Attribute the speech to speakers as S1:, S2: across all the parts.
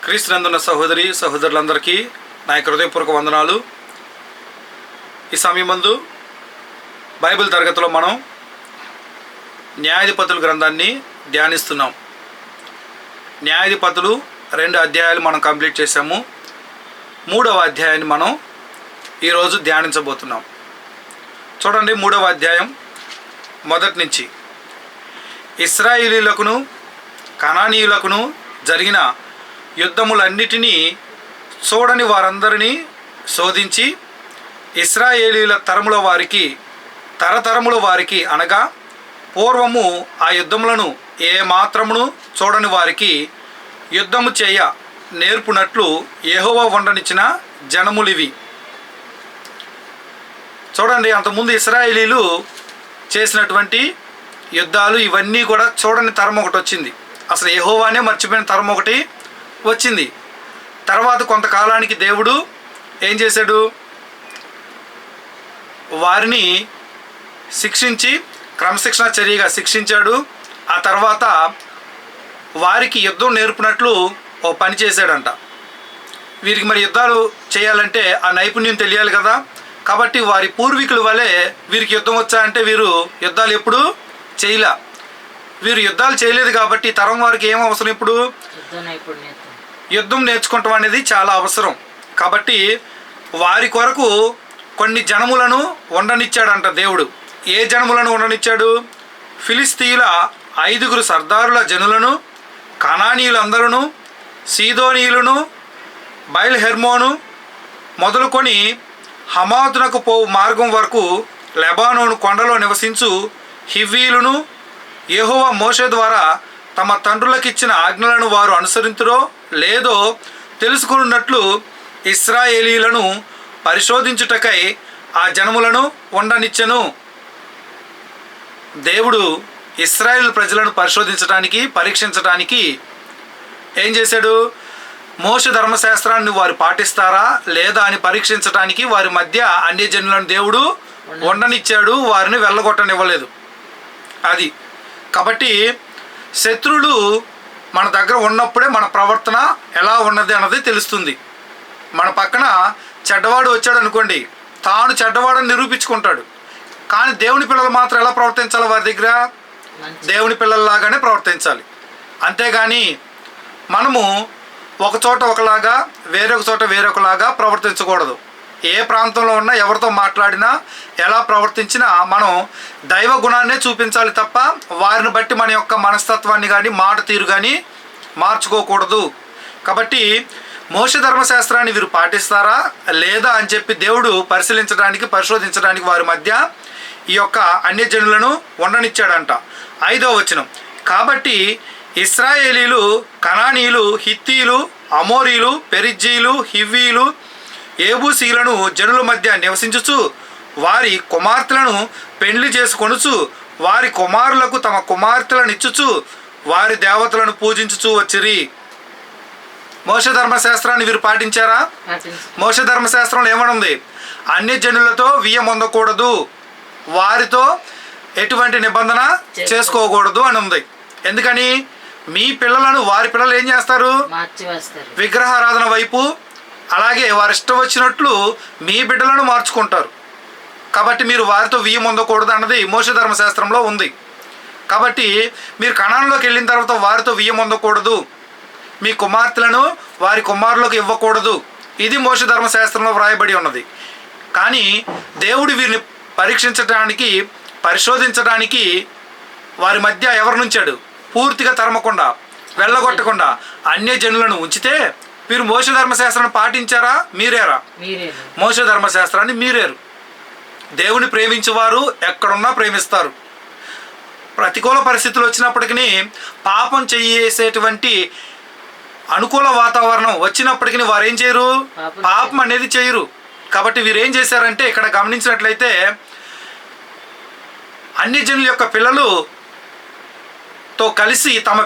S1: క్రీస్తునందున్న సహోదరి సహోదరులందరికీ నా యొక్క హృదయపూర్వక వందనాలు. ఈ సమయమందు బైబిల్ తరగతిలో మనం న్యాయాధిపతుల గ్రంథాన్ని ధ్యానిస్తున్నాం. న్యాయాధిపతులు 2 అధ్యాయాలు మనం కంప్లీట్ చేసాము. 3వ అధ్యాయాన్ని మనం ఈరోజు ధ్యానించబోతున్నాం. చూడండి, 3వ అధ్యాయం మొదటి నుంచి. ఇశ్రాయేలీయులకును కనానీయులకును జరిగిన యుద్ధములన్నిటినీ చూడని వారందరినీ శోధించి ఇశ్రాయేలీయుల తరతరముల వారికి అనగా పూర్వము ఆ యుద్ధములను ఏ మాత్రమును చూడని వారికి యుద్ధము చేయ నేర్పునట్లు యెహోవా ఉండనిచ్చిన జనములివి. చూడండి, అంతకుముందు ఇశ్రాయేలీలు చేసినటువంటి యుద్ధాలు ఇవన్నీ కూడా చూడని తరం ఒకటి వచ్చింది. అసలు యెహోవానే మర్చిపోయిన తరం ఒకటి వచ్చింది. తర్వాత కొంతకాలానికి దేవుడు ఏం చేశాడు? వారిని శిక్షించి క్రమశిక్షణ చర్యగా శిక్షించాడు. ఆ తర్వాత వారికి యుద్ధం నేర్పినట్లు ఓ పని చేశాడంట. వీరికి మరి యుద్ధాలు చేయాలంటే ఆ నైపుణ్యం తెలియాలి కదా. కాబట్టి వారి పూర్వీకుల వలె వీరికి యుద్ధం వచ్చా అంటే వీరు యుద్ధాలు ఎప్పుడు చేయలే. వీరు యుద్ధాలు చేయలేదు కాబట్టి తరం వారికి ఏం అవసరం? ఇప్పుడు యుద్ధం నేర్చుకోవటం అనేది చాలా అవసరం. కాబట్టి వారి కొరకు కొన్ని జనములను ఉండనిచ్చాడంట దేవుడు. ఏ జనములను ఉండనిచ్చాడు? ఫిలిస్తీయుల 5 సర్దారుల జనులను, కనానీయులందరూ, సీదోనీయులను, బయల్ హెర్మోను మొదలుకొని హమాతునకు పోవు మార్గం వరకు లెబానోను కొండలో నివసించు హివ్వీయులను యెహోవా మోషే ద్వారా తమ తండ్రులకిచ్చిన ఆజ్ఞలను వారు అనుసరింతురో లేదో తెలుసుకున్నట్లు ఇశ్రాయేలీయులను పరిశోధించుటకై ఆ జనములను ఉండనిచ్చెను. దేవుడు ఇశ్రాయేలు ప్రజలను పరిశోధించడానికి, పరీక్షించడానికి ఏం చేశాడు? మోషే ధర్మశాస్త్రాన్ని వారు పాటిస్తారా లేదా అని పరీక్షించడానికి వారి మధ్య అన్యజనులను దేవుడు ఉండనిచ్చాడు. వారిని వెళ్ళగొట్టనివ్వలేదు. అది కాబట్టి శత్రువులు మన దగ్గర ఉన్నప్పుడే మన ప్రవర్తన ఎలా ఉన్నది అన్నది తెలుస్తుంది. మన పక్కన చెడ్డవాడు వచ్చాడు అనుకోండి, తాను చెడ్డవాడని నిరూపించుకుంటాడు. కానీ దేవుని పిల్లలు మాత్రం ఎలా ప్రవర్తించాలి? వారి దగ్గర దేవుని పిల్లల్లాగానే ప్రవర్తించాలి. అంతేగాని మనము ఒక చోట ఒకలాగా వేరొక చోట వేరొకలాగా ప్రవర్తించకూడదు. ఏ ప్రాంతంలో ఉన్నా ఎవరితో మాట్లాడినా ఎలా ప్రవర్తించినా మనం దైవ గుణాన్నే చూపించాలి తప్ప వారిని బట్టి మన యొక్క మనస్తత్వాన్ని కానీ మాట తీరు కానీ మార్చుకోకూడదు. కాబట్టి మోషే ధర్మశాస్త్రాన్ని వీరు పాటిస్తారా లేదా అని చెప్పి దేవుడు పరిశోధించడానికి వారి మధ్య ఈ యొక్క అన్యజనులను ఉండనిచ్చాడంట. 5వ వచనం. కాబట్టి ఇశ్రాయేలీలు, కనానీయులు, హిత్తీయులు, అమోరీలు, పెరిజ్జీలు, హివ్వీలు, ఏబూసీలను జనుల మధ్య నివసించుచు వారి కుమార్తెలను పెండ్లి చేసుకొనుచు వారి కుమారులకు తమ కుమార్తెలను ఇచ్చుచు వారి దేవతలను పూజించుచు వచ్చిరి. మోషే ధర్మశాస్త్రాన్ని వీరు పాటించారా? మోషే ధర్మశాస్త్రంలో ఏమనుంది? అన్యజనులతో వియ్యం పొందకూడదు, వారితో ఎటువంటి నిబంధన చేసుకోకూడదు అని ఉంది. ఎందుకని? మీ పిల్లలను వారి పిల్లలు ఏం చేస్తారు? విగ్రహారాధన వైపు, అలాగే వారి ఇష్టం వచ్చినట్లు మీ బిడ్డలను మార్చుకుంటారు. కాబట్టి మీరు వారితో వియ్యం పొందకూడదు అన్నది మోషే ధర్మశాస్త్రంలో ఉంది. కాబట్టి మీరు కనానులోకి వెళ్ళిన తర్వాత వారితో వియ్యం పొందకూడదు, మీ కుమార్తెలను వారి కుమారులకు ఇవ్వకూడదు. ఇది మోషే ధర్మశాస్త్రంలో వ్రాయబడి ఉన్నది. కానీ దేవుడు వీరిని పరీక్షించడానికి, పరిశోధించడానికి వారి మధ్య ఎవరిని ఉంచాడు? పూర్తిగా తరమకుండా, వెళ్ళగొట్టకుండా అన్యజనులను ఉంచితే వీరు మోషే ధర్మశాస్త్రాన్ని పాటించారా? మీరేరా? మోషే ధర్మశాస్త్రాన్ని మీరేరు. దేవుని ప్రేమించేవారు ఎక్కడున్నా ప్రేమిస్తారు. ప్రతికూల పరిస్థితులు వచ్చినప్పటికీ, పాపం చేసేటువంటి అనుకూల వాతావరణం వచ్చినప్పటికీ వారు ఏం చేయరు? పాపం అనేది చేయరు. కాబట్టి వీరు ఏం చేశారంటే, ఇక్కడ గమనించినట్లయితే అన్యజనుల యొక్క పిల్లలతో కలిసి తమ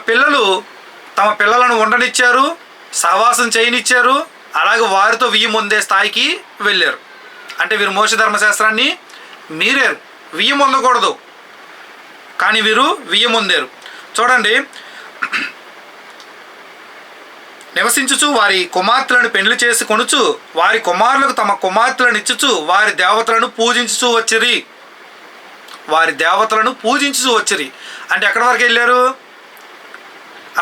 S1: పిల్లలను ఉండనిచ్చారు, సహవాసం చేయనిచ్చారు. అలాగే వారితో వియ్యం పొందే స్థాయికి వెళ్ళారు. అంటే వీరు మోషే ధర్మశాస్త్రాన్ని మీరేరు. వియ్యం పొందకూడదు, కానీ వీరు వియ్యం పొందారు. చూడండి, నివసించుచు వారి కుమార్తెలను పెండ్లి చేసి కొనుచు వారి కుమారులకు తమ కుమార్తెలను ఇచ్చుచు వారి దేవతలను పూజించుచు వచ్చిరి. వారి దేవతలను పూజించుచు వచ్చిరి అంటే ఎక్కడి వరకు వెళ్ళారు?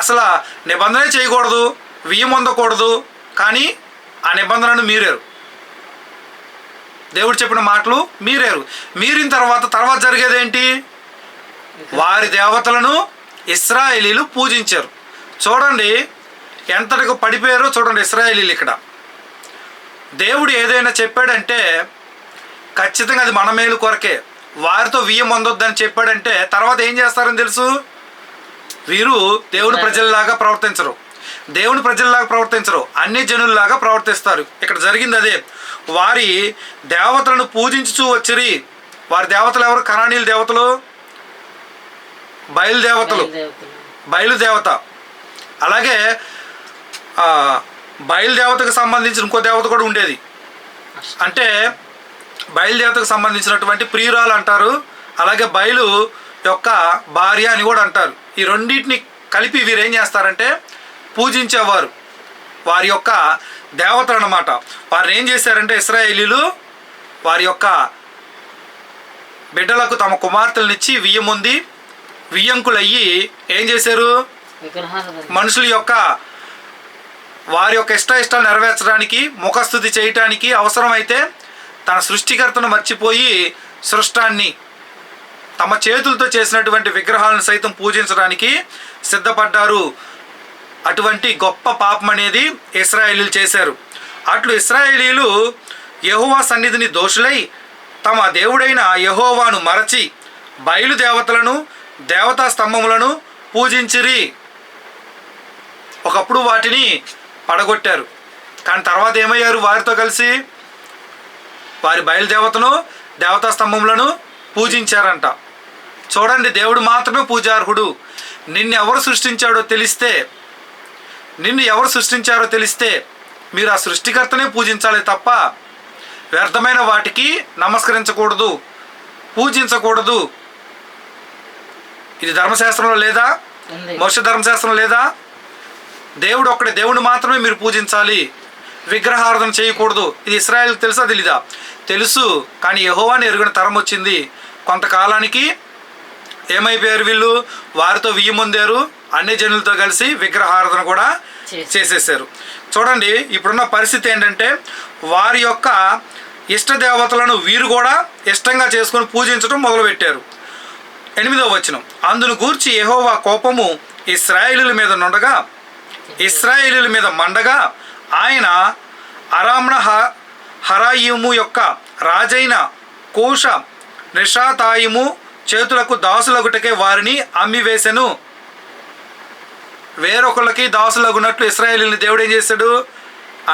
S1: అసలు నిబంధనే చేయకూడదు, వియ్యం పొందకూడదు, కానీ ఆ నిబంధనను మీరారు. దేవుడు చెప్పిన మాటలు మీరిన తర్వాత జరిగేది ఏంటి? వారి దేవతలను ఇశ్రాయేలీలు పూజించారు. చూడండి ఎంతటికి పడిపోయారో చూడండి ఇశ్రాయేలీలు. ఇక్కడ దేవుడు ఏదైనా చెప్పాడంటే ఖచ్చితంగా అది మన మేలు కొరకే. వారితో వియ్యం పొందొద్దని చెప్పాడంటే తర్వాత ఏం చేస్తారని తెలుసు? వీరు దేవుని ప్రజల్లాగా ప్రవర్తించరు, అన్ని జనుల్లాగా ప్రవర్తిస్తారు. ఇక్కడ జరిగింది అదే. వారి దేవతలను పూజించుచూ వచ్చిరి. వారి దేవతలు ఎవరు? కనానీయుల దేవతలు, బయలుదేవత. అలాగే బయలుదేవతకు సంబంధించిన ఇంకో దేవత కూడా ఉండేది. అంటే బయలుదేవతకు సంబంధించినటువంటి ప్రియురాలు అంటారు, అలాగే బయలు యొక్క భార్య అని కూడా అంటారు. ఈ రెండింటిని కలిపి వీరు ఏం చేస్తారంటే పూజించేవారు. వారి యొక్క దేవతలు అన్నమాట. వారిని ఏం చేశారంటే ఇశ్రాయేలీలు వారి యొక్క బిడ్డలకు తమ కుమార్తెలనిచ్చి వియ్యంకులయ్యి ఏం చేశారు? మనుషుల యొక్క వారి యొక్క ఇష్టాలు నెరవేర్చడానికి, ముఖస్థుతి చేయటానికి, అవసరమైతే తన సృష్టికర్తను మర్చిపోయి సృష్టాన్ని తమ చేతులతో చేసినటువంటి విగ్రహాలను సైతం పూజించడానికి సిద్ధపడ్డారు. అటువంటి గొప్ప పాపం అనేది ఇశ్రాయేలీలు చేశారు. అట్లు ఇశ్రాయేలీలు యెహోవా సన్నిధిని దోషులై తమ దేవుడైన యెహోవాను మరచి బయలుదేవతలను, దేవతా స్తంభములను పూజించిరి. ఒకప్పుడు వాటిని పడగొట్టారు, కానీ తర్వాత ఏమయ్యారు? వారితో కలిసి వారి బయలుదేవతను, దేవతా స్తంభములను పూజించారంట. చూడండి, దేవుడు మాత్రమే పూజార్హుడు. నిన్ను ఎవరు సృష్టించారో తెలిస్తే మీరు ఆ సృష్టికర్తనే పూజించాలి తప్ప వ్యర్థమైన వాటికి నమస్కరించకూడదు, పూజించకూడదు. ఇది ధర్మశాస్త్రంలో లేదా? మోషే ధర్మశాస్త్రం లేదా? దేవుడు ఒక్కడే, దేవుడు మాత్రమే మీరు పూజించాలి, విగ్రహారాధన చేయకూడదు. ఇది ఇశ్రాయేలుకు తెలుసా తెలీదా? తెలుసు. కానీ యెహోవాని ఎరుగని తరం వచ్చింది. కొంతకాలానికి ఏమైపోయారు వీళ్ళు? వారితో వియ్యం పొందారు, అన్ని జనులతో కలిసి విగ్రహారాధన కూడా చేసేసారు. చూడండి ఇప్పుడున్న పరిస్థితి ఏంటంటే వారి యొక్క ఇష్ట దేవతలను వీరు కూడా ఇష్టంగా చేసుకొని పూజించడం మొదలుపెట్టారు. 8వ వచనం, అందును గూర్చి యెహోవా కోపము ఇశ్రాయేలీయుల మీద మండగా ఆయన అరామ్న హరాయిము యొక్క రాజైన కూష నిషాతాయిము చేతులకు దాసులగుటకే వారిని అమ్మివేసెను. వేరొకళ్ళకి దాసులగునట్లు ఇశ్రాయేలీయుల్ని దేవుడు ఏం చేశాడు?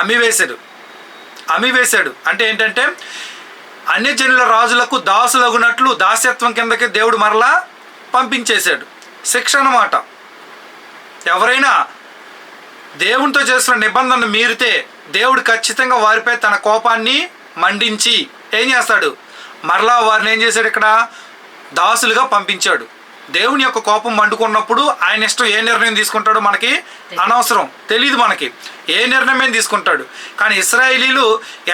S1: అమ్మివేశాడు. అంటే ఏంటంటే అన్య జనుల రాజులకు దాసులగునట్లు దాస్యత్వం కిందకి దేవుడు మరలా పంపించేశాడు. శిక్ష అన్నమాట. ఎవరైనా దేవునితో చేసిన నిబంధన మీరితే దేవుడు ఖచ్చితంగా వారిపై తన కోపాన్ని మండించి ఏం చేస్తాడు? మరలా వారిని ఏం చేశాడు? ఇక్కడ దాసులుగా పంపించాడు. దేవుని యొక్క కోపం మండుకున్నప్పుడు ఆయన ఇష్టం ఏ నిర్ణయం తీసుకుంటాడో మనకి అనవసరం, తెలియదు మనకి ఏ నిర్ణయం తీసుకుంటాడు. కానీ ఇశ్రాయేలీలు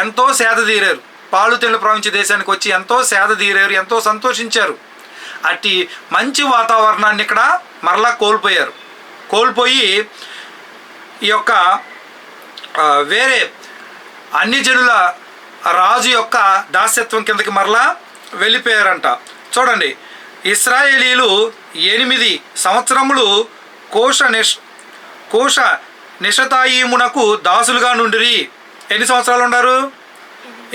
S1: ఎంతో సేద తీరారు. పాలు తెల్లు ప్రపంచ దేశానికి వచ్చి ఎంతో సేద తీరారు, ఎంతో సంతోషించారు. అట్టి మంచి వాతావరణాన్ని ఇక్కడ మరలా కోల్పోయి ఈ యొక్క వేరే అన్ని జనుల రాజు యొక్క దాస్యత్వం కిందకి మరలా వెళ్ళిపోయారంట. చూడండి, ఇశ్రాయేలీలు 8 సంవత్సరములు కోష నిషతాయిమునకు దాసులుగా నుండిరి. ఎన్ని సంవత్సరాలు ఉన్నారు?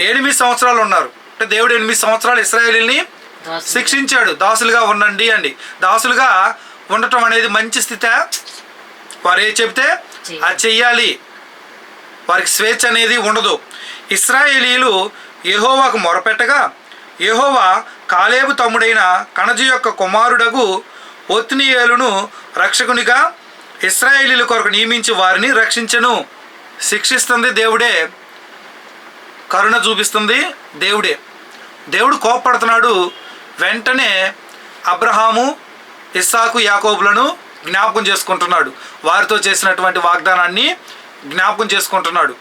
S1: 8 సంవత్సరాలు ఉన్నారు. అంటే దేవుడు 8 సంవత్సరాలు ఇశ్రాయేలీల్ని శిక్షించాడు. దాసులుగా ఉండండి అండి. దాసులుగా ఉండటం అనేది మంచి స్థితి. వారు ఏ చెబితే అది చెయ్యాలి, వారికి స్వేచ్ఛ అనేది ఉండదు. ఇశ్రాయేలీలు యెహోవాకు మొరపెట్టగా యెహోవా కాలేబు తమ్ముడైన కనజు యొక్క కుమారుడగు ఒత్నీయేలును రక్షకునిగా ఇశ్రాయేలీల కొరకు నియమించి వారిని రక్షించెను. శిక్షిస్తుంది దేవుడే, కరుణ చూపిస్తుంది దేవుడే. దేవుడు కోపపడుతున్నాడు. వెంటనే అబ్రహాము, ఇస్సాకు, యాకోబులను జ్ఞాపకం చేసుకుంటున్నాడు. వారితో చేసినటువంటి వాగ్దానాన్ని జ్ఞాపకం చేసుకుంటున్నాడు.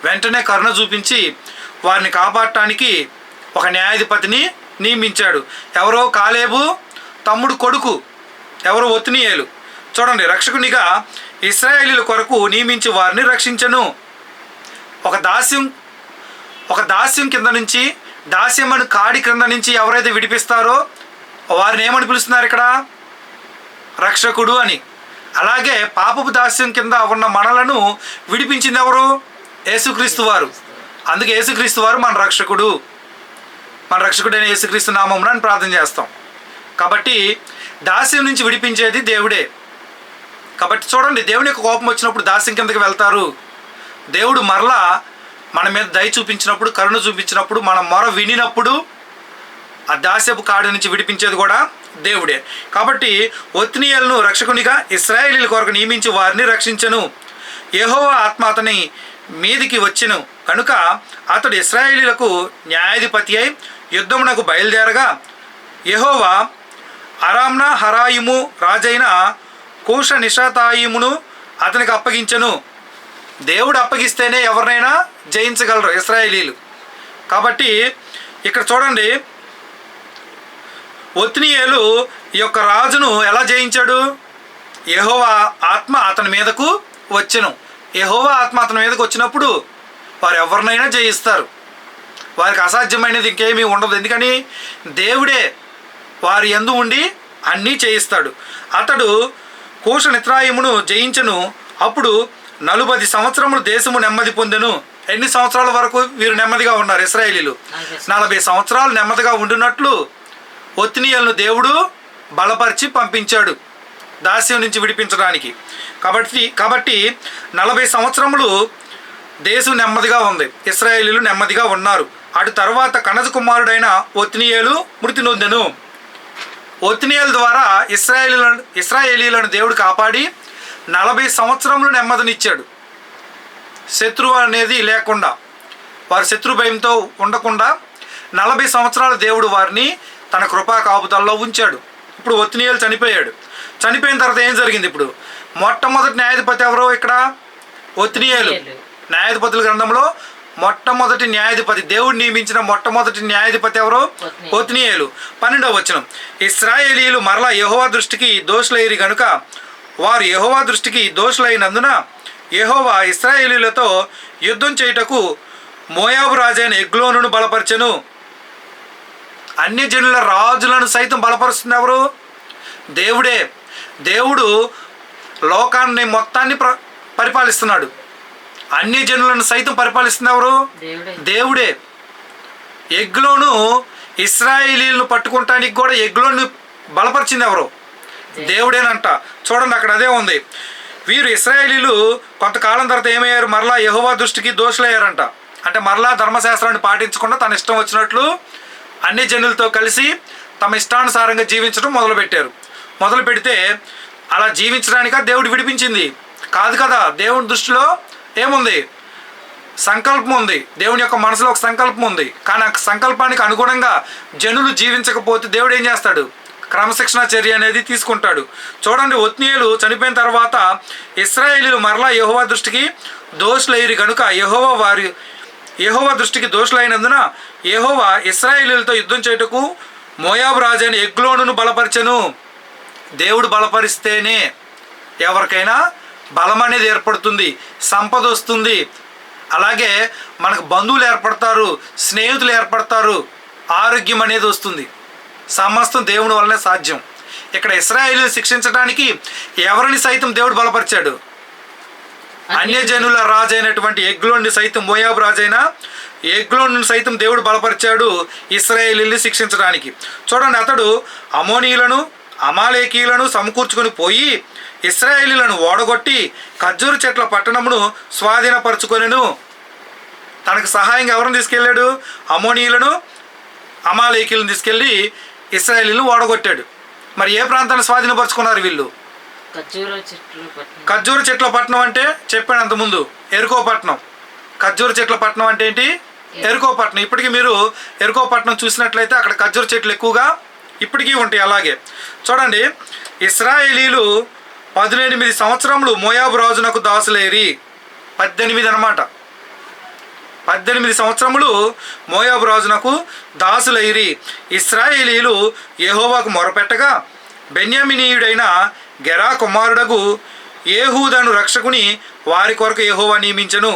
S1: వెంటనే కరుణ చూపించి వారిని కాపాడటానికి ఒక న్యాయాధిపతిని నియమించాడు. ఎవరో కాలేబు తమ్ముడు కొడుకు, ఎవరో ఒత్నియేలు. చూడండి, రక్షకునిగా ఇశ్రాయేలీల కొరకు నియమించి వారిని రక్షించను. ఒక దాస్యం కింద నుంచి, దాస్యమని కాడి క్రింద నుంచి ఎవరైతే విడిపిస్తారో వారిని ఏమని పిలుస్తున్నారు ఇక్కడ? రక్షకుడు అని. అలాగే పాపపు దాస్యం కింద ఉన్న మనలను విడిపించింది ఎవరు? యేసుక్రీస్తు వారు. అందుకే యేసుక్రీస్తు వారు మన రక్షకుడు. మన రక్షకుడైన యేసుక్రీస్తు నామమున అని ప్రార్థన చేస్తాం. కాబట్టి దాస్యం నుంచి విడిపించేది దేవుడే. కాబట్టి చూడండి, దేవుని యొక్క కోపం వచ్చినప్పుడు దాస్యం కిందకి వెళ్తారు. దేవుడు మరలా మన మీద దయ చూపించినప్పుడు, కరుణ చూపించినప్పుడు, మన మొర వినినప్పుడు ఆ దాస్యపు కాడి నుంచి విడిపించేది కూడా దేవుడే. కాబట్టి ఒత్నియేలును రక్షకునిగా ఇశ్రాయేలీల కొరకు నియమించి వారిని రక్షించెను. యెహోవా ఆత్మ అతని మీదికి వచ్చెను కనుక అతడు ఇశ్రాయేలీలకు న్యాయాధిపతి అయి యుద్ధమునకు బయలుదేరగా యెహోవా అరామ్నా హరాయిము రాజైన కూష నిషాతాయిమును అతనికి అప్పగించెను. దేవుడు అప్పగిస్తేనే ఎవరినైనా జయించగలరు ఇశ్రాయేలీలు. కాబట్టి ఇక్కడ చూడండి, ఒత్నియేలు ఈ యొక్క రాజును ఎలా జయించాడు? యెహోవా ఆత్మ అతని మీదకు వచ్చెను. యెహోవా ఆత్మ అతని మీదకు వచ్చినప్పుడు వారు ఎవరినైనా జయిస్తారు. వారికి అసాధ్యమైనది ఇంకేమీ ఉండదు. ఎందుకని? దేవుడే వారి యందు ఉండి అన్నీ చేయిస్తాడు. అతడు కూష నిత్రాయిమును జయించెను. అప్పుడు 40 సంవత్సరములు దేశము నెమ్మది పొందెను. ఎన్ని సంవత్సరాల వరకు వీరు నెమ్మదిగా ఉన్నారు? ఇశ్రాయేలీలు 40 సంవత్సరాలు నెమ్మదిగా ఉండినట్లు ఒత్నియేలును దేవుడు బలపరిచి పంపించాడు దాస్యం నుంచి విడిపించడానికి. కాబట్టి 40 సంవత్సరములు దేశం నెమ్మదిగా ఉంది, ఇశ్రాయేలీలు నెమ్మదిగా ఉన్నారు. అటు తర్వాత కనజ కుమారుడైన ఒత్నియేలు మృతి నొందెను. ఒత్నియేలు ద్వారా ఇశ్రాయేలీలను దేవుడు కాపాడి 40 సంవత్సరములు నెమ్మదినిచ్చాడు. శత్రువు అనేది లేకుండా, వారి శత్రు భయంతో ఉండకుండా 40 సంవత్సరాలు దేవుడు వారిని తన కృపా కాపుదల్లో ఉంచాడు. ఇప్పుడు ఒత్నియేలు చనిపోయాడు. చనిపోయిన తర్వాత ఏం జరిగింది? ఇప్పుడు మొట్టమొదటి న్యాయాధిపతి ఎవరో ఇక్కడ? ఒత్నియేలు. న్యాయాధిపతుల గ్రంథంలో మొట్టమొదటి న్యాయాధిపతి, దేవుడు నియమించిన మొట్టమొదటి న్యాయాధిపతి ఎవరో? ఒత్నియేలు. 12వ వచనం, ఇశ్రాయేలీలు మరలా యెహోవా దృష్టికి దోషులైరి గనుక వారు యెహోవా దృష్టికి దోషులైనందున యెహోవా ఇశ్రాయేలీలతో యుద్ధం చేయుటకు మోయాబు రాజైన ఎగ్లోనును బలపరచెను. అన్యజనుల రాజులను సైతం బలపరుస్తుంది ఎవరు? దేవుడే. దేవుడు లోకాన్ని మొత్తాన్ని పరిపాలిస్తున్నాడు. అన్యజనులను సైతం పరిపాలిస్తుంది ఎవరు? దేవుడే. ఎగ్లోను ఇశ్రాయేలీలను పట్టుకుంటానికి కూడా ఎగ్లోను బలపరిచింది ఎవరు? దేవుడేనంట. చూడండి, అక్కడ అదే ఉంది. వీరు ఇశ్రాయేలీలు కొంతకాలం తర్వాత ఏమయ్యారు? మరలా యెహోవా దృష్టికి దోషులయ్యారంట. అంటే మరలా ధర్మశాస్త్రాన్ని పాటించకుండా తన ఇష్టం వచ్చినట్లు అన్ని జనులతో కలిసి తమ ఇష్టానుసారంగా జీవించడం మొదలుపెట్టారు. మొదలు పెడితే అలా జీవించడానిక దేవుడు విడిపించింది కాదు కదా. దేవుని దృష్టిలో ఏముంది? సంకల్పం ఉంది. దేవుని యొక్క మనసులో ఒక సంకల్పం ఉంది. కానీ ఆ సంకల్పానికి అనుగుణంగా జనులు జీవించకపోతే దేవుడు ఏం చేస్తాడు? క్రమశిక్షణ చర్య అనేది తీసుకుంటాడు. చూడండి, ఒత్నియేలు చనిపోయిన తర్వాత ఇశ్రాయేలీలు మరలా యెహోవా దృష్టికి దోషులైరి కనుక యెహోవా దృష్టికి దోషులైనందున యెహోవా ఇశ్రాయేలీలతో యుద్ధం చేయుటకు మోయాబు రాజైన ఎగ్లోనును బలపరచెను. దేవుడు బలపరిస్తేనే ఎవరికైనా బలం అనేది ఏర్పడుతుంది, సంపద వస్తుంది. అలాగే మనకు బంధువులు ఏర్పడతారు, స్నేహితులు ఏర్పడతారు, ఆరోగ్యం అనేది వస్తుంది. సమస్తం దేవుని వల్లనే సాధ్యం. ఇక్కడ ఇశ్రాయేలును శిక్షించడానికి ఎవరిని సైతం దేవుడు బలపరిచాడు? అన్యజనుల రాజైనటువంటి ఎగ్లోన్ని సైతం, మోయాబు రాజైన ఎగ్లోను సైతం దేవుడు బలపరిచాడు ఇశ్రాయేలీని శిక్షించడానికి. చూడండి, అతడు అమోనీయులను అమాలేకీయులను సమకూర్చుకొని పోయి ఇశ్రాయేలీలను ఓడగొట్టి ఖర్జూరు చెట్ల పట్టణమును స్వాధీనపరచుకొనెను. తనకు సహాయంగా ఎవరిని తీసుకెళ్ళాడు? అమోనీయులను అమాలేకీయులను తీసుకెళ్ళి ఇశ్రాయేలీలను ఓడగొట్టాడు. మరి ఏ ప్రాంతాన్ని స్వాధీనపరచుకున్నారు వీళ్ళు? ఖర్జూరు చెట్ల పట్టణం అంటే చెప్పాను అంతకుముందు, ఎరుకో పట్టణం. ఖర్జూరు చెట్ల పట్టణం అంటే ఏంటి? ఎరుకో పట్టణం. ఇప్పటికీ మీరు ఎరుకో పట్టణం చూసినట్లయితే అక్కడ ఖర్జూరు చెట్లు ఎక్కువగా ఇప్పటికీ ఉంటాయి. అలాగే చూడండి, ఇశ్రాయేలీలు 18 సంవత్సరములు మోయాబు రాజునకు దాసులేరి. 18 అన్నమాట. 18 సంవత్సరములు మోయాబు రాజునకు దాసులైరి. ఇశ్రాయేలీలు యెహోవాకు మొరపెట్టగా బెన్యామీనీయుడైన గెరా కుమారుడగు ఏహూదను రక్షకుని వారి కొరకు యెహోవా నియమించెను.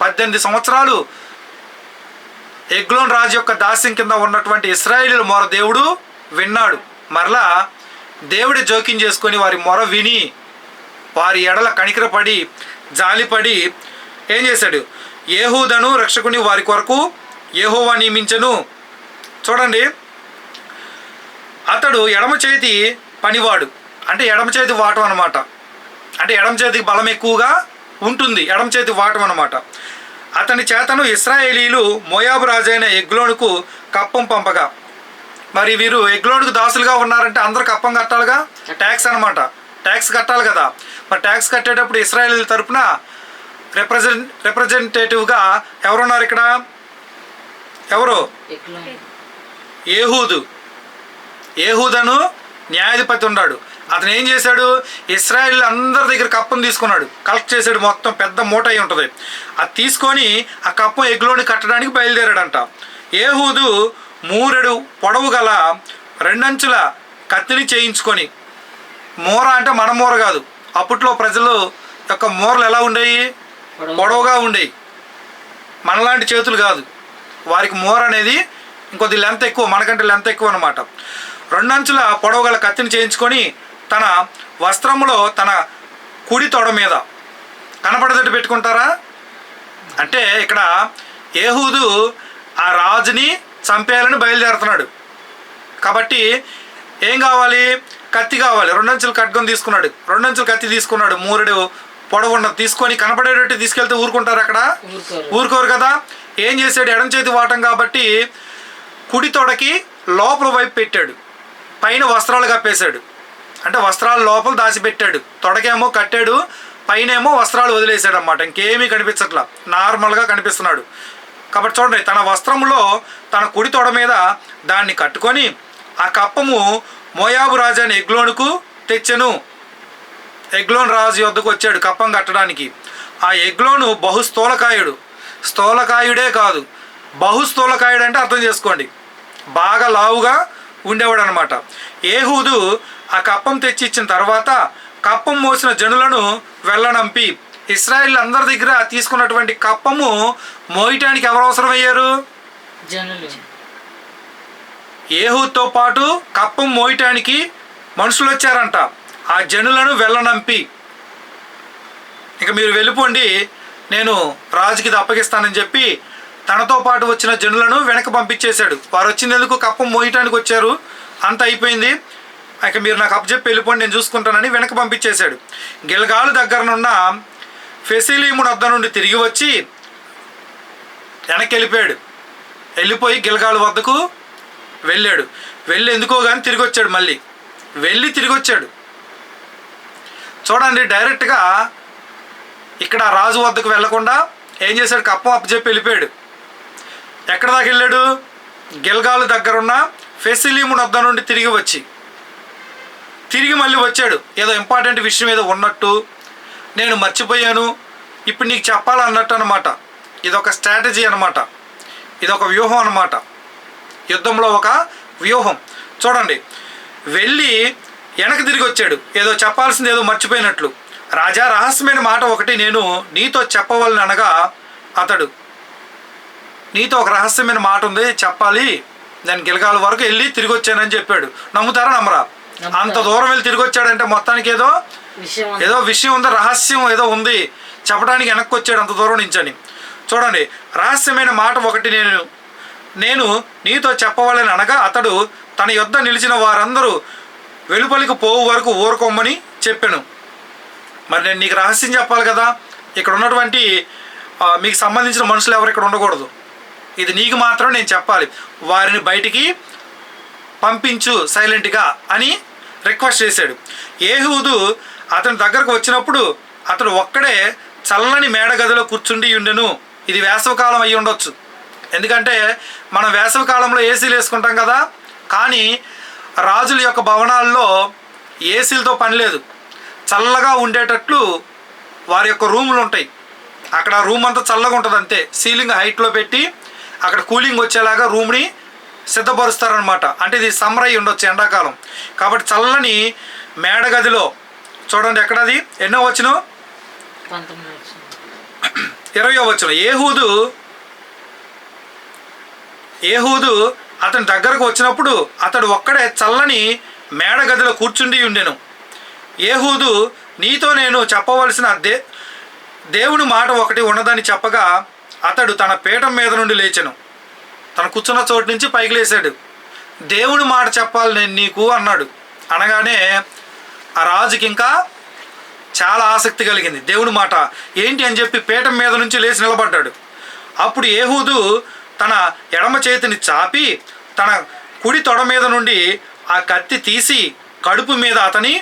S1: 18 సంవత్సరాలు ఎగ్లోన్ రాజు యొక్క దాస్యం కింద ఉన్నటువంటి ఇశ్రాయేలీల మొర దేవుడు విన్నాడు. మరలా దేవుడి జోక్యం చేసుకొని వారి మొర విని వారి ఎడల కనికరపడి జాలిపడి ఏం చేశాడు? ఏహూదను రక్షకుని వారి కొరకు యెహోవా నియమించెను. చూడండి, అతడు ఎడమ చేతి పనివాడు, అంటే ఎడమ చేతి వాటం అనమాట. అంటే ఎడమ చేతికి బలం ఎక్కువగా ఉంటుంది, ఎడమ చేతి వాటం అనమాట. అతని చేతను ఇశ్రాయేలీలు మోయాబు రాజైన ఎగ్లోనుకు కప్పం పంపగా. మరి వీరు ఎగ్లోనుకు దాసులుగా ఉన్నారంటే అందరూ కప్పం కట్టాలిగా, ట్యాక్స్ అనమాట. ట్యాక్స్ కట్టాలి కదా. మరి ట్యాక్స్ కట్టేటప్పుడు ఇశ్రాయేలీల తరపున రిప్రజెంటేటివ్గా ఎవరున్నారు ఇక్కడ? ఎవరు? ఏహూదను న్యాయాధిపతి ఉన్నాడు. అతను ఏం చేశాడు? ఇశ్రాయేల్ అందరి దగ్గర కప్పం తీసుకున్నాడు, కలెక్ట్ చేశాడు. మొత్తం పెద్ద మూట అయి ఉంటుంది. అది తీసుకొని ఆ కప్పం ఎగ్లోని కట్టడానికి బయలుదేరాడంట. ఏహూదు 3 పొడవు గల 2 అంచుల కత్తిని చేయించుకొని, మూర అంటే మన మూర కాదు, అప్పట్లో ప్రజలు యొక్క మూరలు ఎలా ఉండేవి? పొడవుగా ఉండేవి, మనలాంటి చేతులు కాదు. వారికి మూర అనేది ఇంకొద్ది లెంత్ ఎక్కువ, మనకంటే లెంత్ ఎక్కువ అనమాట. 2 అంచుల పొడవు గల కత్తిని చేయించుకొని తన వస్త్రములో తన కుడి తొడ మీద కనపడేటట్టు పెట్టుకుంటారా? అంటే ఇక్కడ ఏహూదు ఆ రాజుని చంపేయాలని బయలుదేరుతున్నాడు కాబట్టి ఏం కావాలి? కత్తి కావాలి. 2 అంచుల ఖడ్గం తీసుకున్నాడు, 2 అంచుల కత్తి తీసుకున్నాడు. 3 పొడవు ఉన్నది తీసుకొని కనపడేటట్టు తీసుకెళ్తే ఊరుకుంటారు అక్కడ? ఊరుకోరు కదా. ఏం చేశాడు? ఎడం చేతి వాటం కాబట్టి కుడి తొడకి లోపల వైపు పెట్టాడు, పైన వస్త్రాలు కప్పేశాడు. అంటే వస్త్రాలు లోపల దాచిపెట్టాడు, తొడకేమో కట్టాడు, పైన ఏమో వస్త్రాలు వదిలేశాడు అన్నమాట. ఇంకేమీ కనిపించట్లా, నార్మల్గా కనిపిస్తున్నాడు. కాబట్టి చూడండి, తన వస్త్రంలో తన కుడి తొడ మీద దాన్ని కట్టుకొని ఆ కప్పము మోయాబు రాజు అని ఎగ్లోనుకు తెచ్చెను. ఎగ్లోన్ రాజు వద్దకు వచ్చాడు కప్పం కట్టడానికి. ఆ ఎగ్లోను బహుస్థూలకాయుడు, స్థూలకాయుడే కాదు బహుస్థూలకాయుడు అంటే అర్థం చేసుకోండి, బాగా లావుగా ఉండేవాడు అనమాట. ఏహూదు ఆ కప్పం తెచ్చి ఇచ్చిన తర్వాత కప్పం మోసిన జనులను వెళ్ళనంపి, ఇశ్రాయేల్ అందరి దగ్గర తీసుకున్నటువంటి కప్పము మోయటానికి ఎవరు అవసరమయ్యారు?
S2: జనులు.
S1: ఏహూదుతో పాటు కప్పం మోయటానికి మనుషులు వచ్చారంట. ఆ జనులను వెళ్ళనంపి, ఇక మీరు వెళ్ళిపోండి, నేను రాజుకి ఇది అప్పగిస్తానని చెప్పి తనతో పాటు వచ్చిన జనులను వెనక్కి పంపించేశాడు. వారు వచ్చినందుకు కప్పం మోయటానికి వచ్చారు, అంత అయిపోయింది, ఇక మీరు నాకు అప్పచెప్పి వెళ్ళిపోండి, నేను చూసుకుంటానని వెనక్కి పంపించేశాడు. గిల్గాలు దగ్గరనున్న ఫెసిలీము వద్ద నుండి తిరిగి వచ్చి వెనక్కి వెళ్ళిపోయాడు. వెళ్ళిపోయి గిల్గాలు వద్దకు వెళ్ళాడు. వెళ్ళి ఎందుకో కానీ తిరిగి వచ్చాడు, మళ్ళీ వెళ్ళి తిరిగి వచ్చాడు. చూడండి, డైరెక్ట్గా ఇక్కడ రాజు వద్దకు వెళ్లకుండా ఏం చేశాడు? కప్పం అప్పచెప్పి వెళ్ళిపోయాడు. ఎక్కడ దాకా వెళ్ళాడు? గిల్గాలు దగ్గరున్న ఫెసిలీము వద్ద నుండి తిరిగి మళ్ళీ వచ్చాడు. ఏదో ఇంపార్టెంట్ విషయం ఏదో ఉన్నట్టు, నేను మర్చిపోయాను ఇప్పుడు నీకు చెప్పాలన్నట్టు అనమాట. ఇదొక స్ట్రాటజీ అనమాట, ఇదొక వ్యూహం అనమాట, యుద్ధంలో ఒక వ్యూహం. చూడండి, వెళ్ళి వెనక్కి తిరిగి వచ్చాడు, ఏదో చెప్పాల్సింది ఏదో మర్చిపోయినట్లు. రాజా, రహస్యమైన మాట ఒకటి నేను నీతో చెప్పవలని అనగా, అతడు నీతో ఒక రహస్యమైన మాట ఉంది చెప్పాలి, నేను గిల్గాల వరకు వెళ్ళి తిరిగి వచ్చానని చెప్పాడు. నమ్ముతారా నమ్మరా? అంత దూరం వెళ్ళి తిరిగి వచ్చాడంటే మొత్తానికి ఏదో విషయం ఉంది, రహస్యం ఏదో ఉంది చెప్పడానికి వెనక్కి వచ్చాడు అంత దూరం నుంచి అని. చూడండి, రహస్యమైన మాట ఒకటి నేను నీతో చెప్పవాలని అనగా, అతడు తన యొద్ద నిలిచిన వారందరూ వెలుపలికి పోవు వరకు ఊరుకోమని చెప్పాను. మరి నేను నీకు రహస్యం చెప్పాలి కదా, ఇక్కడ ఉన్నటువంటి మీకు సంబంధించిన మనుషులు ఎవరు ఇక్కడ ఉండకూడదు, ఇది నీకు మాత్రం నేను చెప్పాలి, వారిని బయటికి పంపించు సైలెంట్గా అని రిక్వెస్ట్ చేశాడు. ఏహూదు అతని దగ్గరకు వచ్చినప్పుడు అతడు ఒక్కడే చల్లని మేడగదిలో కూర్చుండి ఉండెను. ఇది వేసవికాలం అయ్యి ఉండొచ్చు, ఎందుకంటే మనం వేసవికాలంలో ఏసీలు వేసుకుంటాం కదా, కానీ రాజుల యొక్క భవనాల్లో ఏసీలతో పని లేదు, చల్లగా ఉండేటట్లు వారి యొక్క రూములు ఉంటాయి. అక్కడ రూమ్ అంతా చల్లగా ఉంటుంది, అంతే. సీలింగ్ హైట్లో పెట్టి అక్కడ కూలింగ్ వచ్చేలాగా రూమ్ని సిద్ధపరుస్తారనమాట. అంటే ఇది సమ్మర్ అయి ఉండొచ్చు, ఎండాకాలం కాబట్టి. చల్లని మేడగదిలో చూడండి, ఎక్కడది ఎన్నో వచ్చిన 20వ వచనం. ఏహూదు అతని దగ్గరకు వచ్చినప్పుడు అతడు ఒక్కడే చల్లని మేడగదిలో కూర్చుండి ఉండెను. ఏహూదు, నీతో నేను చెప్పవలసిన దేవుని మాట ఒకటి ఉన్నదని చెప్పగా అతడు తన పీఠం మీద నుండి లేచెను. తన కూర్చున్న చోటు నుంచి పైకి లేచాడు. దేవుని మాట చెప్పాలి నేను నీకు అన్నాడు. అనగానే ఆ రాజుకి ఇంకా చాలా ఆసక్తి కలిగింది. దేవుని మాట ఏంటి అని చెప్పి పీఠం మీద నుంచి లేచి నిలబడ్డాడు. అప్పుడు ఏహూదు తన ఎడమ చేతిని చాపి తన కుడి తొడ మీద నుండి ఆ కత్తి తీసి కడుపు మీద అతని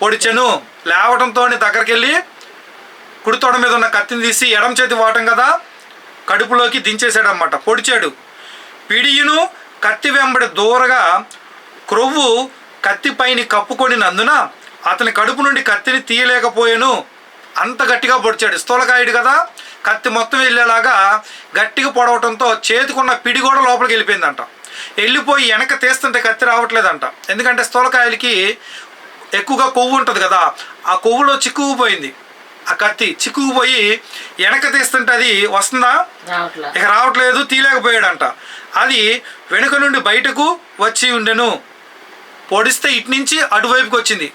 S1: పొడిచెను. లేవటంతో దగ్గరికి వెళ్ళి కుడి తొడ మీద ఉన్న కత్తిని తీసి ఎడమ చేతి వాటం కదా కడుపులోకి దించేశాడు అన్నమాట, పొడిచాడు. పిడియును కత్తి వెంబడి దూరగా క్రొవ్వు కత్తిపైని కప్పుకొనినందున అతని కడుపు నుండి కత్తిని తీయలేకపోయాను. అంత గట్టిగా పొడిచాడు. స్థూలకాయుడు కదా, కత్తి మొత్తం వెళ్ళేలాగా గట్టిగా పొడవటంతో చేతికున్న పిడి కూడా లోపలికి వెళ్ళిపోయిందంట. వెళ్ళిపోయి వెనక తీస్తుంటే కత్తి రావట్లేదంట. ఎందుకంటే స్థూలకాయలకి ఎక్కువగా కొవ్వు ఉంటుంది కదా, ఆ కొవ్వులో చిక్కుకుపోయింది. ఆ కత్తి చిక్కుకుపోయి వెనక తీస్తుంటే అది వస్తుందా, ఇక రావట్లేదు, తీయలేకపోయాడంట. అది వెనుక నుండి బయటకు వచ్చి ఉండెను. పొడిస్తే ఇటు నుంచి అటువైపుకి వచ్చింది,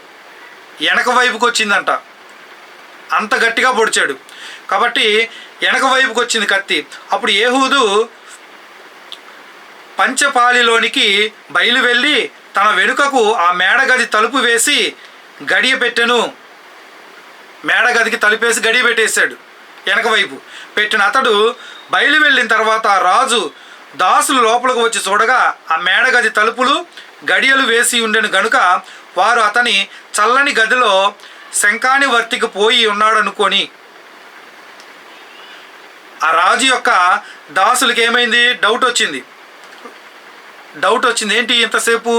S1: వెనక వైపుకి వచ్చిందంట. అంత గట్టిగా పొడిచాడు కాబట్టి వెనక వైపుకి వచ్చింది కత్తి. అప్పుడు ఏహూదు పంచపాలిలోనికి బయలు వెళ్ళి తన వెనుకకు ఆ మేడగది తలుపు వేసి గడియ పెట్టెను. మేడగదికి తలుపేసి గడియ పెట్టేశాడు. వెనక వైపు పెట్టిన అతడు బయలు వెళ్ళిన తర్వాత రాజు దాసులు లోపలికి వచ్చి చూడగా ఆ మేడగది తలుపులు గడియలు వేసి ఉండెను గనుక వారు అతని చల్లని గదిలో శంఖాని వర్తికి పోయి ఉన్నాడు అనుకొని. ఆ రాజు యొక్క దాసులకి ఏమైంది, డౌట్ వచ్చింది. ఏంటి ఇంతసేపు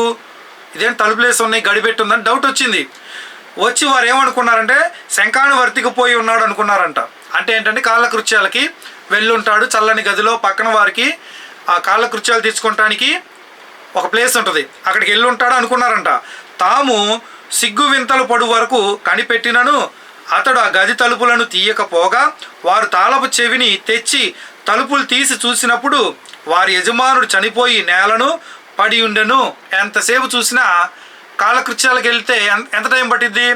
S1: ఇదేం తలుపులేసి ఉన్నాయి, గడిపెట్టి ఉందని డౌట్ వచ్చింది. వచ్చి వారు ఏమనుకున్నారంటే శంఖాని వర్తికి పోయి ఉన్నాడు అనుకున్నారంట. అంటే ఏంటంటే కాలకృత్యాలకి వెళ్ళుంటాడు చల్లని గదిలో. పక్కన వారికి ఆ కాలకృత్యాలు తీర్చుకోవటానికి ఒక ప్లేస్ ఉంటుంది, అక్కడికి వెళ్ళుంటాడు అనుకున్నారంట. తాము సిగ్గు వింతలు పడు వరకు కనిపెట్టినను అతడు ఆ గది తలుపులను తీయకపోగా వారు తాళపు చెవిని తెచ్చి తలుపులు తీసి చూసినప్పుడు వారి యజమానుడు చనిపోయి నేలను పడి ఉండెను. ఎంతసేపు చూసినా కాలకృత్యాలకు వెళ్తే ఎంత టైం పట్టిద్ది,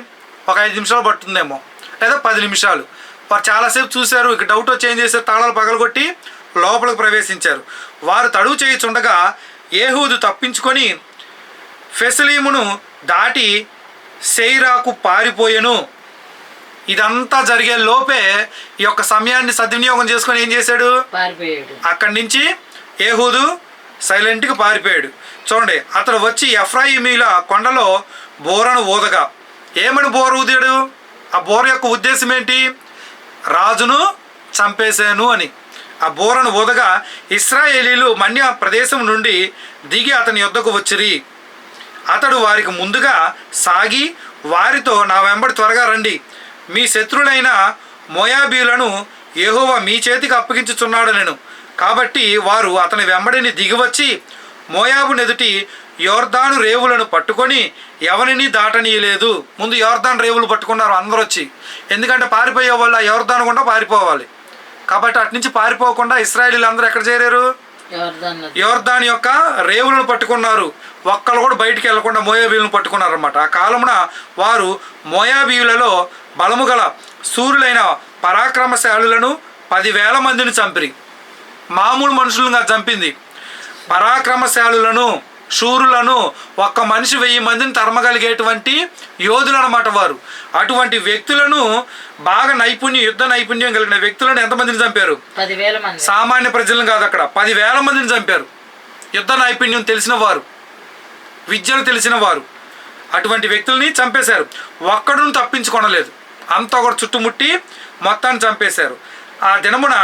S1: ఒక 5 నిమిషాలు పట్టుందేమో, లేదా 10 నిమిషాలు. వారు చాలాసేపు చూశారు. ఇక డౌట్ వచ్చి ఏం చేశారు, తాళాలు పగలగొట్టి లోపలికి ప్రవేశించారు. వారు తడువు చేయుచుండగా ఏహూదు తప్పించుకొని ఫెసలీమును దాటి సెయిరాకు పారిపోయెను. ఇదంతా జరిగే లోపే ఈ యొక్క సమయాన్ని సద్వినియోగం చేసుకొని ఏం చేశాడు, అక్కడి నుంచి ఏహూదు సైలెంట్గా పారిపోయాడు. చూడండి, అతడు వచ్చి ఎఫ్రాయిమీల కొండలో బోరను ఊదగా. ఏమని బోర ఊదాడు, ఆ బోర యొక్క ఉద్దేశం ఏంటి, రాజును చంపేశాను అని. ఆ బోరను ఊదగా ఇశ్రాయేలీలు మన్య ప్రదేశం నుండి దిగి అతని యొద్దకు వచ్చిరి. అతడు వారికి ముందుగా సాగి వారితో, నా వెంబడి త్వరగా రండి, మీ శత్రులైన మోయాబీలను యెహోవా మీ చేతికి అప్పగించుచున్నాడు నేను. కాబట్టి వారు అతని వెంబడిని దిగివచ్చి మోయాబు నెదుటి యోర్దాను రేవులను పట్టుకొని ఎవరిని దాటనీయలేదు. ముందు యోర్దాను రేవులు పట్టుకున్నారు అందరూ వచ్చి, ఎందుకంటే పారిపోయే వాళ్ళు ఆ యోర్దాను గుండా పారిపోవాలి. కాబట్టి అటు నుంచి పారిపోకుండా ఇశ్రాయేలీలు అందరూ ఎక్కడ చేరారు, యోర్దాను యొక్క రేవులను పట్టుకున్నారు. ఒక్కళ్ళు కూడా బయటికి వెళ్లకుండా మోయాబీలను పట్టుకున్నారు అన్నమాట. ఆ కాలమున వారు మోయాబీయులలో బలము గల శూరులైన పరాక్రమశాలులను 10,000 మందిని చంపిరి. మామూలు మనుషులుగా చంపింది. పరాక్రమశాలులను, శూరులను, ఒక్క మనిషి 1000 మందిని తరమగలిగేటువంటి యోధులు అన్నమాట వారు. అటువంటి వ్యక్తులను, బాగా యుద్ధ నైపుణ్యం కలిగిన వ్యక్తులను ఎంతమందిని చంపారు,
S2: 10,000 మంది.
S1: సామాన్య ప్రజలను కాదు, అక్కడ 10,000 మందిని చంపారు. యుద్ధ నైపుణ్యం తెలిసిన వారు, విద్యలు తెలిసిన వారు, అటువంటి వ్యక్తుల్ని చంపేశారు. ఒక్కడును తప్పించుకొనలేదు, అంతా కూడా చుట్టుముట్టి మొత్తాన్ని చంపేశారు. ఆ దినమున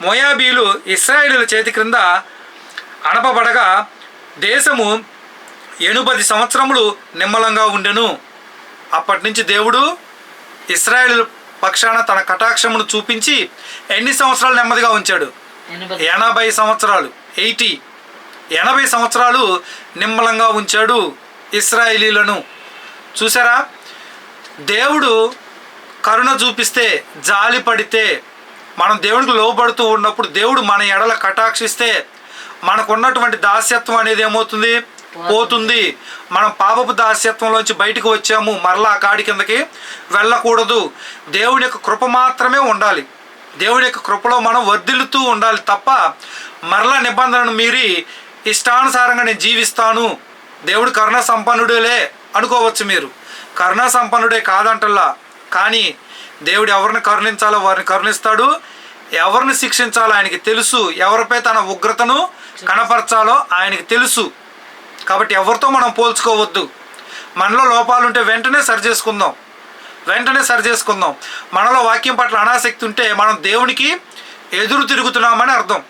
S1: మోయాబీలు ఇశ్రాయేలీల చేతి క్రింద అణపబడగా దేశము 80 సంవత్సరములు నిమ్మలంగా ఉండెను. అప్పటి నుంచి దేవుడు ఇశ్రాయేలు పక్షాన తన కటాక్షమును చూపించి ఎన్ని సంవత్సరాలు నెమ్మదిగా ఉంచాడు? 80 సంవత్సరాలు. 80 సంవత్సరాలు నిమ్మలంగా ఉంచాడు ఇశ్రాయేలీలను. చూసారా, దేవుడు కరుణ చూపిస్తే, జాలి పడితే, మనం దేవుడికి లోబడుతూ ఉన్నప్పుడు దేవుడు మన ఎడల కటాక్షిస్తే మనకున్నటువంటి దాస్యత్వం అనేది ఏమవుతుంది? పోతుంది. మనం పాపపు దాస్యత్వంలోంచి బయటకు వచ్చాము, మరలా ఆ కాడి కిందకి వెళ్ళకూడదు. దేవుని యొక్క కృప మాత్రమే ఉండాలి. దేవుని యొక్క కృపలో మనం వర్ధిల్లుతూ ఉండాలి తప్ప మరలా నిబంధనను మీరి ఇష్టానుసారంగా నేను జీవిస్తాను, దేవుడు కరుణా సంపన్నుడేలే అనుకోవచ్చు. మీరు కరుణా సంపన్నుడే కాదంటల్లా, కానీ దేవుడు ఎవరిని కరుణించాలో వారిని కరుణిస్తాడు, ఎవరిని శిక్షించాలో ఆయనకి తెలుసు, ఎవరిపై తన ఉగ్రతను కనపరచాలో ఆయనకి తెలుసు. కాబట్టి ఎవరితో మనం పోల్చుకోవద్దు. మనలో లోపాలుంటే వెంటనే సరి చేసుకుందాం. మనలో వాక్యం పట్ల అనాసక్తి ఉంటే మనం దేవునికి ఎదురు తిరుగుతున్నామని అర్థం.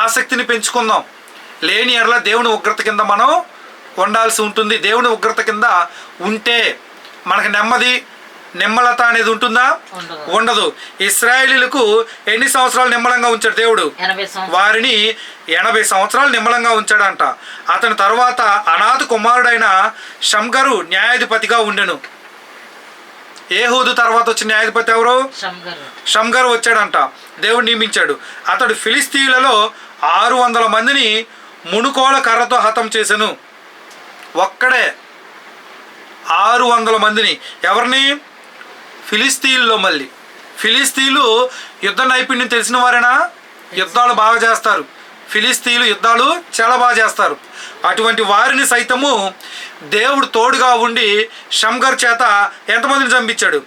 S1: ఆసక్తిని పెంచుకుందాం. లేని ఎడల దేవుని ఉగ్రత కింద మనం ఉండాల్సి ఉంటుంది. దేవుని ఉగ్రత కింద ఉంటే మనకు నిమ్మలత అనేది ఉంటుందా? ఉండదు. ఇశ్రాయేలీలకు ఎన్ని సంవత్సరాలు నిమ్మలంగా ఉంచాడు దేవుడు? వారిని 80 సంవత్సరాలు నిమ్మలంగా ఉంచాడంట. అతని తర్వాత అనాథ కుమారుడైన షమ్గరు న్యాయాధిపతిగా ఉండెను. ఏహూదు తర్వాత వచ్చిన న్యాయాధిపతి ఎవరు? షమ్గరు వచ్చాడంట. దేవుడు నియమించాడు. అతడు ఫిలిస్తీన్లలో 600 మందిని మునుకోల కర్రతో హతం చేసెను. ఒక్కడే 600 మందిని. ఎవరిని? ఫిలిస్తీన్లో. మళ్ళీ ఫిలిస్తీన్లు యుద్ధ నైపుణ్యం తెలిసిన వారేనా? యుద్ధాలు బాగా చేస్తారు. ఫిలిస్తీన్లు యుద్ధాలు చాలా బాగా చేస్తారు. అటువంటి వారిని సైతము దేవుడు తోడుగా ఉండి షమ్గర్ చేత ఎంతమందిని చంపించాడు?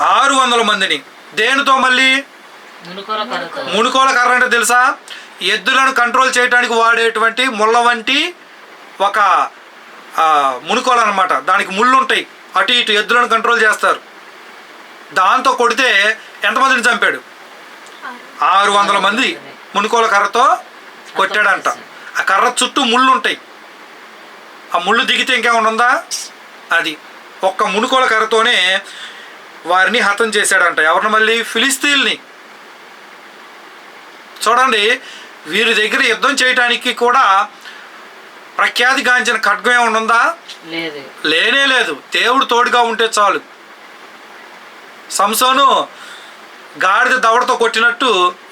S1: 600 మందిని. దేనితో? మళ్ళీ మునుకోల కర్ర అంటే తెలుసా? ఎద్దులను కంట్రోల్ చేయడానికి వాడేటువంటి ముళ్ళ వంటి ఒక మునుకోల అన్నమాట. దానికి ముళ్ళు ఉంటాయి, అటు ఇటు ఎద్దులను కంట్రోల్ చేస్తారు. దాంతో కొడితే ఎంతమందిని చంపాడు? 600 మంది మునుకోల కర్రతో కొట్టాడంట. ఆ కర్ర చుట్టూ ముళ్ళు ఉంటాయి. ఆ ముళ్ళు దిగితే ఇంకేమైనా ఉందా? అది ఒక్క మునుకోల కర్రతోనే వారిని హతం చేశాడంట. ఎవరిని? మళ్ళీ ఫిలిస్తీన్ని. చూడండి, వీరి దగ్గర యుద్ధం చేయటానికి కూడా ప్రఖ్యాతిగాంచిన ఖడ్గం ఏమైనా ఉందా? లేనే లేదు. దేవుడు తోడుగా ఉంటే చాలు. సంసోను గాడిద దవడతో కొట్టినట్టు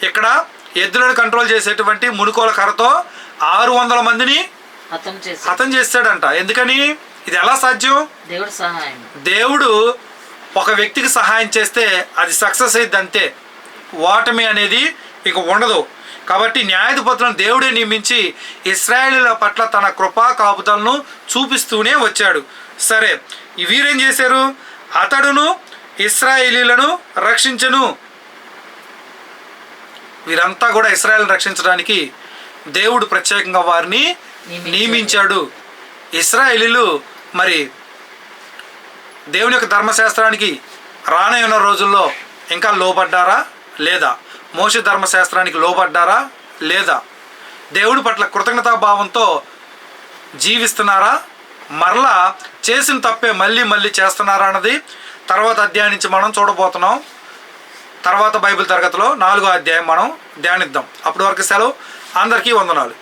S1: ఇక్కడ ఎద్దులను కంట్రోల్ చేసేటువంటి మునుకోల కర్రతో 600 మందిని హతం చేశాడంట. ఎందుకని? ఇది ఎలా సాధ్యం? దేవుడు ఒక వ్యక్తికి సహాయం చేస్తే అది సక్సెస్ అయింది, అంతే. ఓటమి అనేది ఇక ఉండదు. కాబట్టి న్యాయాధిపతులను దేవుడే నియమించి ఇశ్రాయేలీల పట్ల తన కృపా కాపుదలను చూపిస్తూనే వచ్చాడు. సరే, వీరేం చేశారు? అతడును ఇశ్రాయేలీలను రక్షించెను. వీరంతా కూడా ఇశ్రాయేలును రక్షించడానికి దేవుడు ప్రత్యేకంగా వారిని నియమించాడు. ఇశ్రాయేలీలు మరి దేవుని యొక్క ధర్మశాస్త్రానికి రానున్న రోజుల్లో ఇంకా లోబడ్డారా లేదా? మోషే ధర్మశాస్త్రానికి లోబడ్డారా లేదా? దేవుడి పట్ల కృతజ్ఞతాభావంతో జీవిస్తున్నారా? మరలా చేసిన తప్పే మళ్ళీ చేస్తున్నారా అన్నది తర్వాత అధ్యాయం నుంచి మనం చూడబోతున్నాం. తర్వాత బైబిల్ తరగతిలో 4వ అధ్యాయం మనం ధ్యానిద్దాం. అప్పటి వరకు సెలవు. అందరికీ వందనాలు.